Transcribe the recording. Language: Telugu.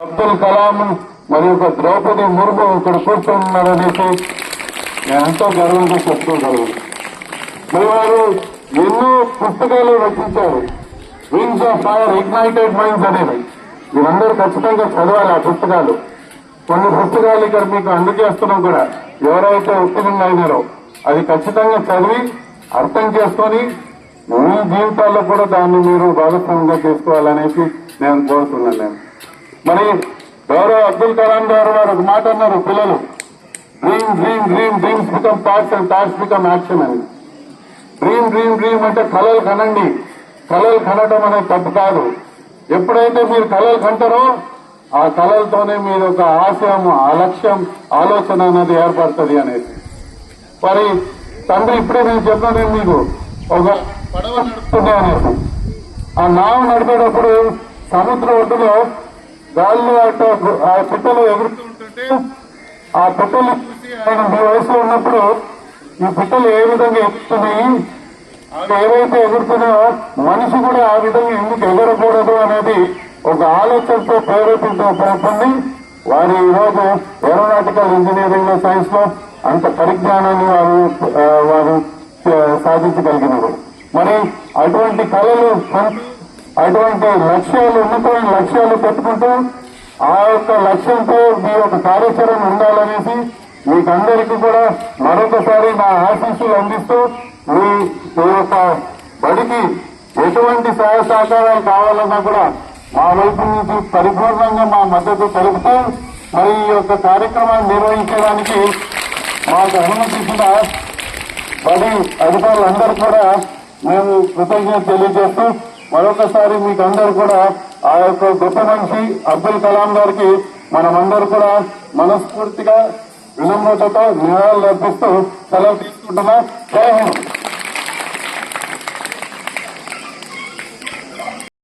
అబ్దుల్ కలాం మరియు ద్రౌపది ముర్ము ఇక్కడ కూర్చున్నారనేసి నేను ఎంతో గర్వంగా చెప్పుకోగలను. మరి వారు ఎన్నో పుస్తకాలు రచించారు. Wings of fire, ignited minds అనేవి. మీరందరూ ఖచ్చితంగా చదవాలి ఆ పుస్తకాలు. కొన్ని పుస్తకాలు ఇక్కడ మీకు అందజేస్తున్నాం కూడా. ఎవరైతే ఉత్తీర్ణులు అయినారో అది ఖచ్చితంగా చదివి అర్థం చేసుకొని మీ జీవితాల్లో కూడా దాన్ని మీరు భాగస్వామ్యంగా చేసుకోవాలనేసి నేను కోరుతున్నాను. మరి గౌరవ అబ్దుల్ కలాం గారు వారు ఒక మాట అన్నారు, పిల్లలు dream dream dream dreams become thoughts and thoughts become action అని. డ్రీమ్ డ్రీమ్ డ్రీమ్ అంటే కళలు కనండి. కళలు కనటం అనేది తప్పు కాదు. ఎప్పుడైతే మీరు కళలు కంటారో ఆ కళలతోనే మీరు ఒక ఆశయం, ఆ లక్ష్యం, ఆలోచన అనేది ఏర్పడుతుంది అనేది. మరి తండ్రి ఇప్పుడే నేను చెప్పాను మీకు ఒక పడవ నడుపుతుంది అనేసి. ఆ నావ నడిపేటప్పుడు సముద్ర ఒడ్డులో గాల్లో అటు ఆ పిట్టలు ఎగురుతూ ఉంటుంటే ఆ పిట్టలు చూసి ఆయన మీ వయసులో ఉన్నప్పుడు ఈ పిట్టలు ఏ విధంగా ఎగురుతున్నాయి, అవి ఏవైతే ఎగురుతున్నాయో మనిషి కూడా ఆ విధంగా ఎందుకు ఎగరకూడదు అనేది ఒక ఆలోచనతో ప్రేరేపించబడుతుంది. వారు ఈరోజు ఏరోనాటికల్ ఇంజనీరింగ్ లో, సైన్స్ లో అంత పరిజ్ఞానాన్ని వారు సాధించగలిగినారు. మరి అటువంటి కళలు, అటువంటి లక్ష్యాలు, ఉన్నతమైన లక్ష్యాలు పెట్టుకుంటూ ఆ యొక్క లక్ష్యంతో మీ యొక్క కార్యాచరణ ఉండాలనేసి మీకందరికీ కూడా మరొకసారి నా ఆశీస్సులు అందిస్తూ మీ యొక్క బడికి ఎటువంటి సహాయ సహకారాలు కావాలన్నా కూడా మా వైపు నుంచి పరిపూర్ణంగా మా మద్దతు తెలుపుతూ మరి ఈ యొక్క కార్యక్రమాన్ని నిర్వహించడానికి మాకు అనుమతించిన బడి అధికారులందరూ కూడా మేము కృతజ్ఞత తెలియజేస్తూ మరొకసారి మీకు అందరూ కూడా ఆ యొక్క గొప్ప మనిషి అబ్దుల్ కలాం గారికి మనమందరూ కూడా మనస్ఫూర్తిగా వినమ్రతతో నివాళులు అర్పిస్తూ సెలవు తీసుకుంటున్నాం. జై హింద్.